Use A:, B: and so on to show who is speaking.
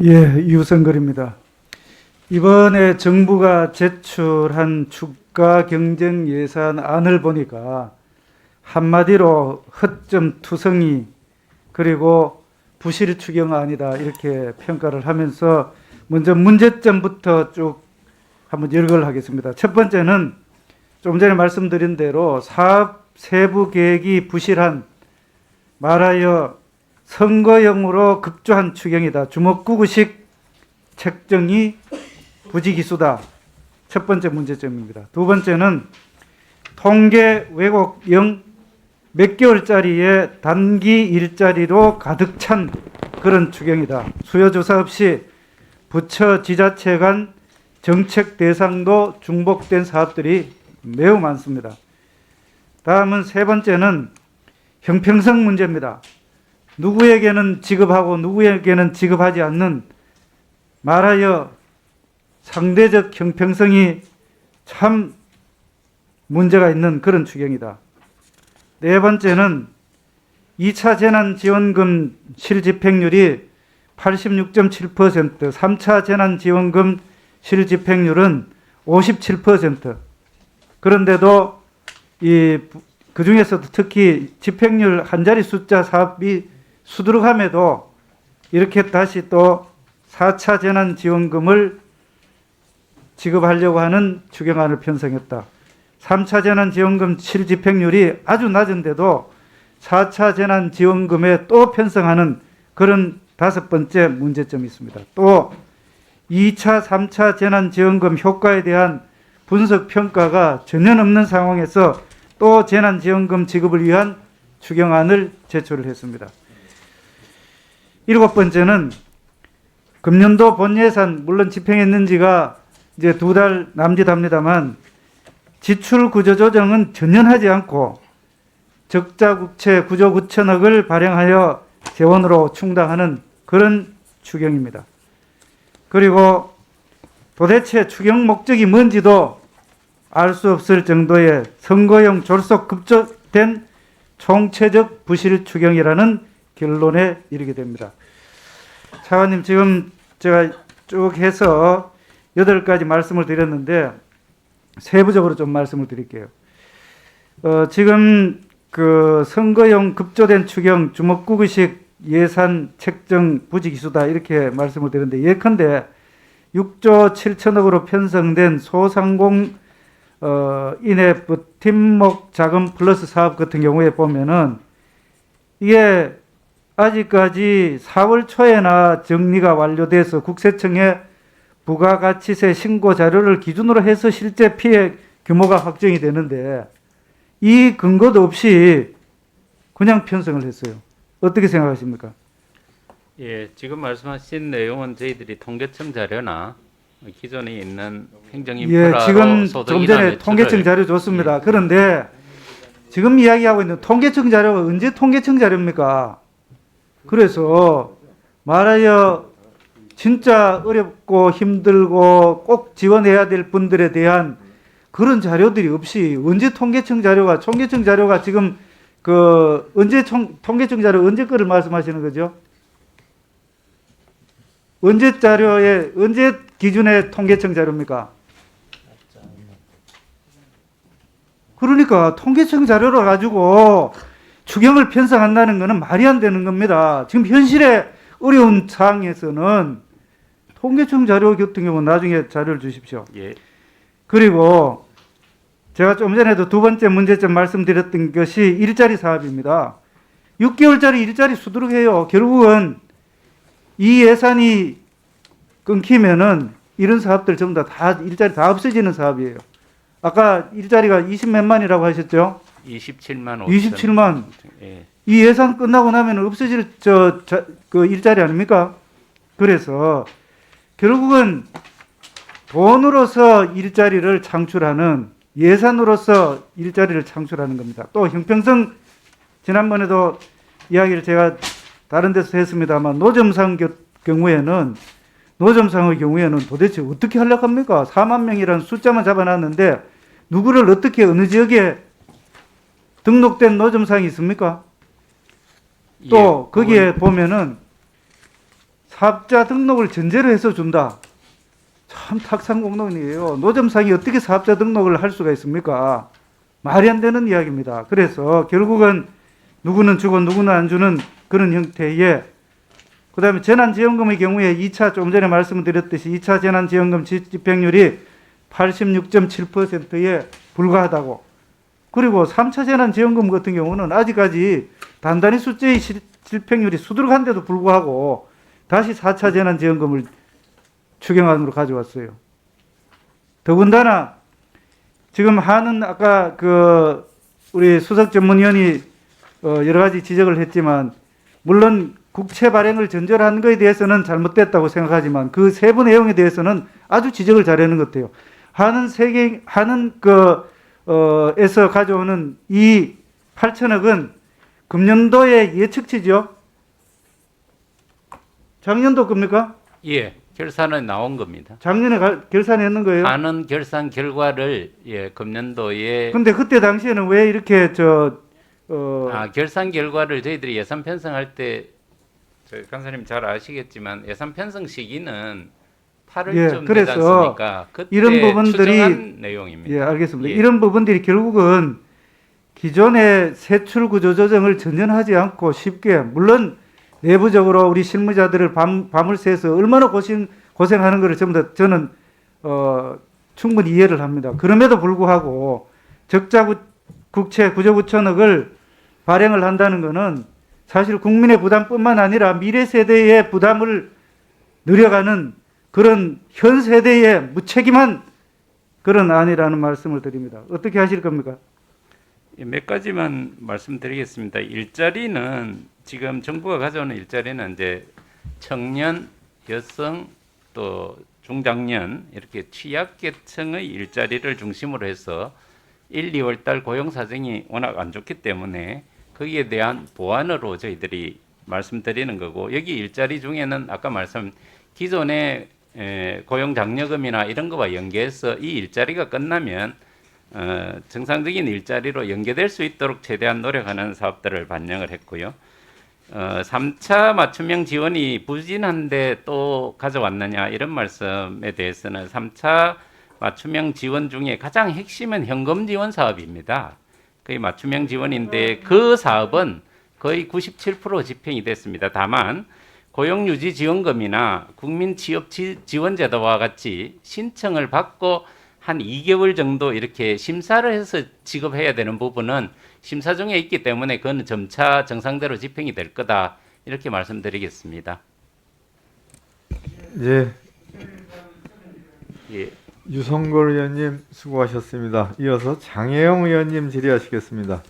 A: 예, 유성글입니다. 이번에 정부가 제출한 주가 경쟁 예산안을 보니까 한마디로 허점 투성이 그리고 부실 추경안이다 이렇게 평가를 하면서 먼저 문제점부터 쭉 한번 열거를 하겠습니다. 첫 번째는 좀 전에 말씀드린 대로 사업 세부 계획이 부실한, 말하여 선거용으로 급조한 추경이다. 주먹구구식 책정이 부지기수다. 첫 번째 문제점입니다. 두 번째는 통계 왜곡형 몇 개월짜리의 단기 일자리로 가득 찬 그런 추경이다. 수요조사 없이 부처 지자체 간 정책 대상도 중복된 사업들이 매우 많습니다. 다음은 세 번째는 형평성 문제입니다. 누구에게는 지급하고 누구에게는 지급하지 않는, 말하여 상대적 형평성이 참 문제가 있는 그런 추경이다. 네 번째는 2차 재난지원금 실집행률이 86.7%, 3차 재난지원금 실집행률은 57%. 그런데도 그 중에서도 특히 집행률 한 자리 숫자 사업이 수두룩함에도 이렇게 다시 또 4차 재난지원금을 지급하려고 하는 추경안을 편성했다. 3차 재난지원금 실집행률이 아주 낮은데도 4차 재난지원금에 또 편성하는 그런 다섯 번째 문제점이 있습니다. 또 2차, 3차 재난지원금 효과에 대한 분석 평가가 전혀 없는 상황에서 또 재난지원금 지급을 위한 추경안을 제출을 했습니다. 일곱 번째는 금년도 본예산, 물론 집행했는지가 이제 2달 남짓합니다만 지출 구조 조정은 전혀 하지 않고 적자국채 구조 9천억을 발행하여 재원으로 충당하는 그런 추경입니다. 그리고 도대체 추경 목적이 뭔지도 알 수 없을 정도의 선거용 졸속 급조된 총체적 부실 추경이라는 결론에 이르게 됩니다. 차관님, 지금 제가 쭉 해서 8가지 말씀을 드렸는데 세부적으로 좀 말씀을 드릴게요. 지금 그 선거용 급조된 추경 주먹구구식 예산 책정 부지기수다 이렇게 말씀을 드렸는데, 예컨대 6조 7천억으로 편성된 소상공 인해 버팀목 자금 플러스 사업 같은 경우에 보면은 이게 아직까지 4월 초에나 정리가 완료돼서 국세청에 부가가치세 신고 자료를 기준으로 해서 실제 피해 규모가 확정이 되는데 이 근거도 없이 그냥 편성을 했어요. 어떻게 생각하십니까?
B: 예, 지금 말씀하신 내용은 저희들이 통계청 자료나 기존에 있는 행정인프라
A: 지금 좀 전에 통계청 자료 줬습니다. 그런데 지금 이야기하고 있는 통계청 자료가 언제 통계청 자료입니까? 그래서 말하여 진짜 어렵고 힘들고 꼭 지원해야 될 분들에 대한 그런 자료들이 없이 언제 통계청 자료가 지금 그 언제 통계청 자료 언제 거를 말씀하시는 거죠? 언제 자료에 언제 기준의 통계청 자료입니까? 그러니까 통계청 자료를 가지고 추경을 편성한다는 것은 말이 안 되는 겁니다. 지금 현실의 어려운 상황에서는 통계청 자료 같은 경우는 나중에 자료를 주십시오.
B: 예.
A: 그리고 제가 좀 전에도 두 번째 문제점 말씀드렸던 것이 일자리 사업입니다. 6개월짜리 일자리 수두룩해요. 결국은 이 예산이 끊기면은 이런 사업들 전부 다 일자리 다 없어지는 사업이에요. 아까 일자리가 20몇만이라고 하셨죠?
B: 27만 5천.
A: 27만.
B: 예.
A: 이 예산 끝나고 나면 없어질 그 일자리 아닙니까? 그래서 결국은 돈으로서 일자리를 창출하는, 예산으로서 일자리를 창출하는 겁니다. 또 형평성, 지난번에도 이야기를 제가 다른 데서 했습니다만 노점상의 경우에는 도대체 어떻게 하려고 합니까? 4만 명이라는 숫자만 잡아놨는데 누구를 어떻게 어느 지역에 등록된 노점상이 있습니까? 또 거기에 보면은 사업자 등록을 전제로 해서 준다. 참 탁상공론이에요. 노점상이 어떻게 사업자 등록을 할 수가 있습니까? 말이 안 되는 이야기입니다. 그래서 결국은 누구는 주고 누구는 안 주는 그런 형태의, 그 다음에 재난지원금의 경우에 2차, 좀 전에 말씀드렸듯이 2차 재난지원금 집행률이 86.7%에 불과하다고. 그리고 3차 재난지원금 같은 경우는 아직까지 단단히 숫자의 집행률이 수두룩한데도 불구하고 다시 4차 재난지원금을 추경안으로 가져왔어요. 더군다나 지금 하는, 아까 우리 수석 전문위원이 여러 가지 지적을 했지만, 물론 국채 발행을 전제로 하는 것에 대해서는 잘못됐다고 생각하지만 그 세부 내용에 대해서는 아주 지적을 잘하는 것 같아요. 에서 가져오는 이 8천억은 금년도의 예측치죠. 작년도 겁니까?
B: 예, 결산은 나온 겁니다.
A: 작년에 결산했는 거예요.
B: 하는 결산 결과를 금년도에
A: 근데 그때 당시에는 왜 이렇게
B: 결산 결과를 저희들이 예산 편성할 때 저희 간사님 잘 아시겠지만 예산 편성 시기는 8월쯤 되지
A: 그래서
B: 않습니까? 그때
A: 이런 부분들이
B: 추정한 내용입니다.
A: 예, 알겠습니다.
B: 예.
A: 이런 부분들이 결국은 기존의 세출 구조 조정을 전혀 하지 않고 쉽게, 물론 내부적으로 우리 실무자들을 밤을 새서 얼마나 고생하는 것을 전부 다 저는 충분히 이해를 합니다. 그럼에도 불구하고 적자 국채 9조 9천억을 발행을 한다는 것은 사실 국민의 부담뿐만 아니라 미래 세대의 부담을 늘려가는 그런 현 세대의 무책임한 그런 안이라는 말씀을 드립니다. 어떻게 하실 겁니까?
B: 몇 가지만 말씀드리겠습니다. 일자리는 지금 정부가 가져오는 일자리는 이제 청년, 여성, 또 중장년 이렇게 취약계층의 일자리를 중심으로 해서 1, 2월 달 고용 사정이 워낙 안 좋기 때문에 거기에 대한 보완으로 저희들이 말씀드리는 거고, 여기 일자리 중에는 아까 말씀 기존의 고용 장려금이나 이런 거와 연계해서 이 일자리가 끝나면 정상적인 일자리로 연계될 수 있도록 최대한 노력하는 사업들을 반영을 했고요. 3차 맞춤형 지원이 부진한데 또 가져왔느냐 이런 말씀에 대해서는 3차 맞춤형 지원 중에 가장 핵심은 현금 지원 사업입니다. 거의 맞춤형 지원인데 그 사업은 거의 97% 집행이 됐습니다. 다만 고용유지지원금이나 국민취업지원제도와 같이 신청을 받고 한 2개월 정도 이렇게 심사를 해서 지급해야 되는 부분은 심사 중에 있기 때문에 그건 점차 정상대로 집행이 될 거다 이렇게 말씀드리겠습니다.
C: 예.
B: 예.
C: 유성걸 의원님 수고하셨습니다. 이어서 장혜영 의원님 질의하시겠습니다.